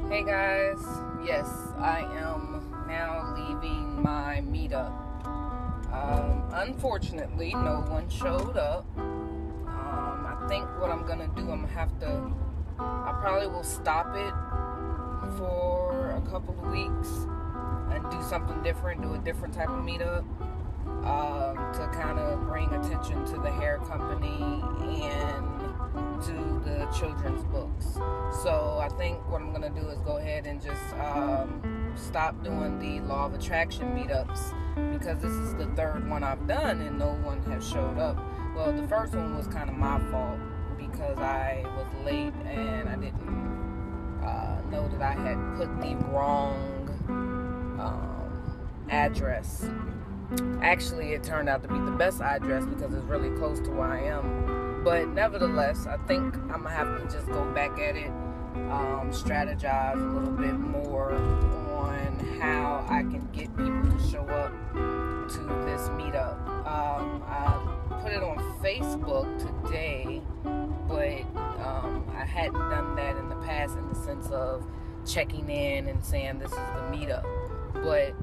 Hey guys, yes, I am now leaving my meetup. Unfortunately, no one showed up. I think what I'm gonna do, I probably will stop it for a couple of weeks and do something different, do a different type of meetup to kind of bring attention to the hair company and to the children's books. So I think what I'm gonna do is go ahead and just stop doing the Law of Attraction meetups because this is the third one I've done and no one has showed up. Well, the first one was kind of my fault because I was late and I didn't know that I had put the wrong address. Actually, it turned out to be the best address because it's really close to where I am. But nevertheless, I think I'm going to have to just go back at it, strategize a little bit more on how I can get people to show up to this meetup. I put it on Facebook today, but I hadn't done that in the past in the sense of checking in and saying this is the meetup. But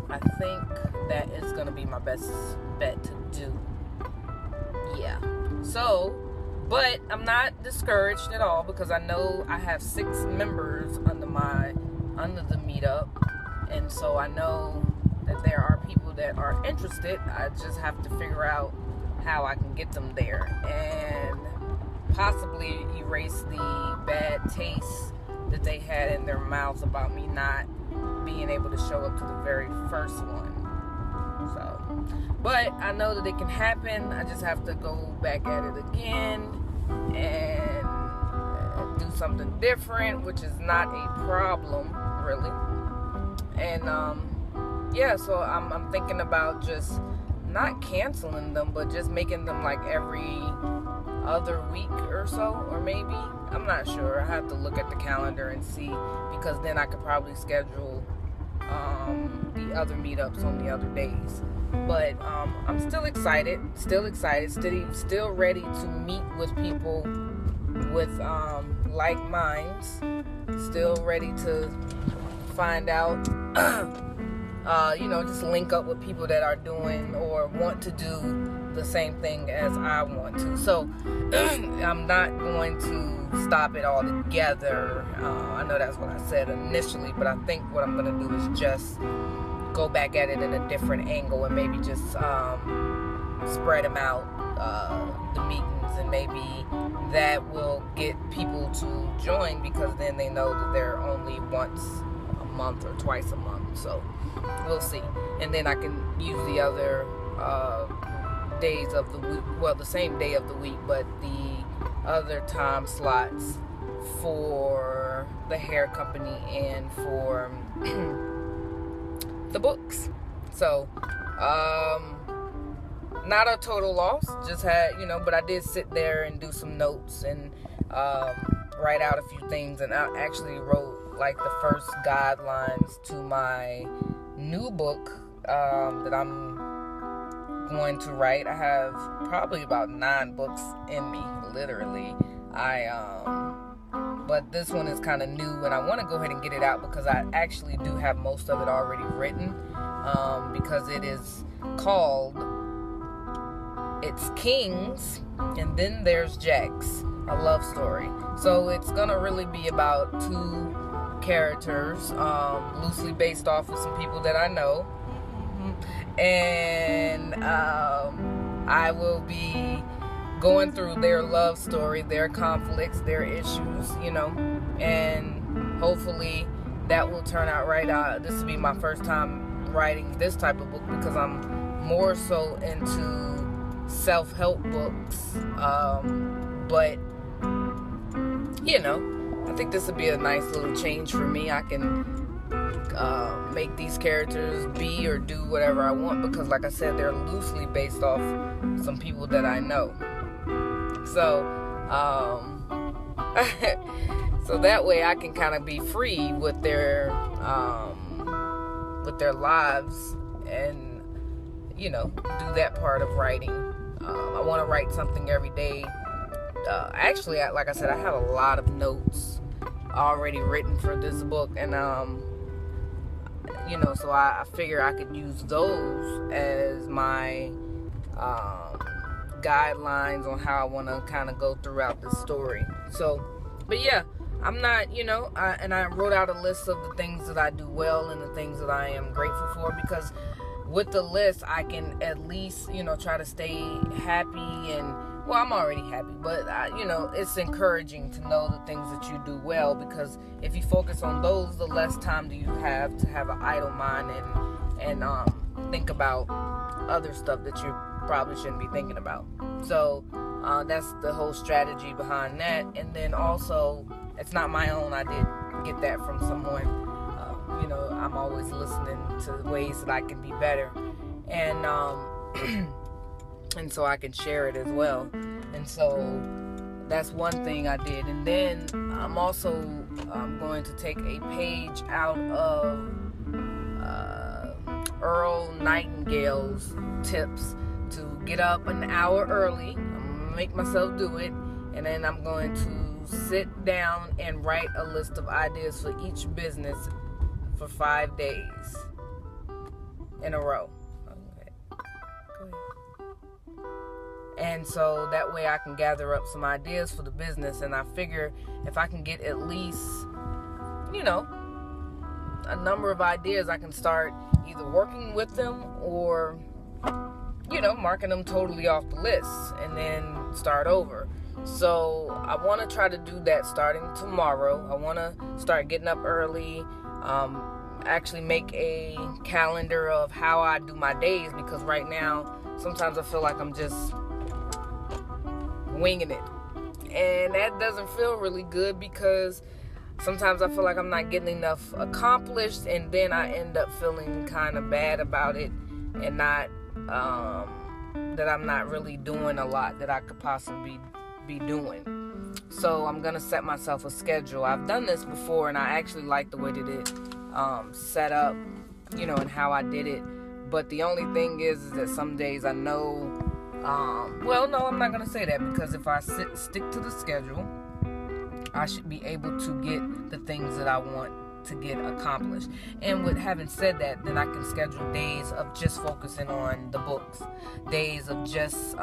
I think that is going to be my best bet to do. Yeah. So, but I'm not discouraged at all because I know I have 6 members under the meetup, and so I know that there are people that are interested. I just have to figure out how I can get them there and possibly erase the bad taste that they had in their mouths about me not being able to show up to the very first one. So, but I know that it can happen. I just have to go back at it again and do something different, which is not a problem, really. And yeah, so I'm thinking about just not canceling them, but just making them like every other week or so, or maybe, I'm not sure. I have to look at the calendar and see, because then I could probably schedule the other meetups on the other days. But I'm still excited, still ready to meet with people with like minds, still ready to find out just link up with people that are doing or want to do the same thing as I want to. So I'm not going to stop it all together. I know that's what I said initially, but I think what I'm going to do is just go back at it in a different angle and maybe just spread them out, the meetings, and maybe that will get people to join because then they know that they're only once a month or twice a month. So we'll see. And then I can use the other days of the week, well, the same day of the week, but the other time slots for the hair company and for the books. So not a total loss, just had, but I did sit there and do some notes and write out a few things, and I actually wrote like the first guidelines to my new book that I'm going to write. I have probably about 9 books in me, literally. But this one is kind of new, and I want to go ahead and get it out because I actually do have most of it already written, because it is called It's Kings and Then There's Jacks, a love story. So it's gonna really be about 2 characters, loosely based off of some people that I know, and I will be going through their love story, their conflicts, their issues, and hopefully that will turn out right. This will be my first time writing this type of book because I'm more so into self-help books, but I think this would be a nice little change for me. I can make these characters be or do whatever I want because, like I said, they're loosely based off some people that I know. So, so that way I can kind of be free with their lives and do that part of writing. I want to write something every day. Actually, like I said, I have a lot of notes already written for this book, and so I figure I could use those as my guidelines on how I want to kind of go throughout the story. So, but yeah, I'm not, and I wrote out a list of the things that I do well and the things that I am grateful for, because with the list, I can at least, try to stay happy. And, well, I'm already happy, but, it's encouraging to know the things that you do well, because if you focus on those, the less time do you have to have an idle mind and think about other stuff that you probably shouldn't be thinking about. So that's the whole strategy behind that. And then also, it's not my own. I did get that from someone. I'm always listening to ways that I can be better, and and so I can share it as well. And so that's one thing I did. And then I'm also going to take a page out of Earl Nightingale's tips to get up an hour early. I'm going to make myself do it. And then I'm going to sit down and write a list of ideas for each business for 5 days in a row. Okay. Go ahead. And so that way I can gather up some ideas for the business. And I figure if I can get at least, a number of ideas, I can start either working with them or, marking them totally off the list and then start over. So I want to try to do that starting tomorrow. I want to start getting up early, actually make a calendar of how I do my days, because right now sometimes I feel like I'm just winging it, and that doesn't feel really good, because sometimes I feel like I'm not getting enough accomplished, and then I end up feeling kind of bad about it, and not that I'm not really doing a lot that I could possibly be doing. So I'm gonna set myself a schedule. I've done this before, and I actually like the way that it set up, and how I did it. But the only thing is that some days I know, no, I'm not gonna say that, because if I stick to the schedule, I should be able to get the things that I want to get accomplished. And with having said that, then I can schedule days of just focusing on the books, days of just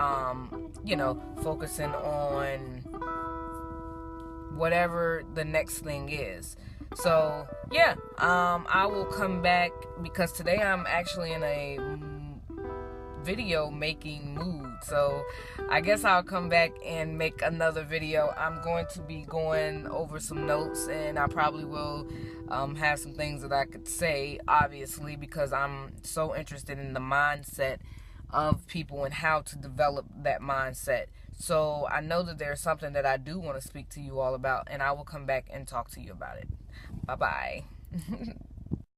focusing on whatever the next thing is. So yeah, I will come back, because today I'm actually in a video making mood. So I guess I'll come back and make another video. I'm going to be going over some notes, and I probably will have some things that I could say, obviously, because I'm so interested in the mindset of people and how to develop that mindset. So I know that there's something that I do want to speak to you all about, and I will come back and talk to you about it. Bye-bye.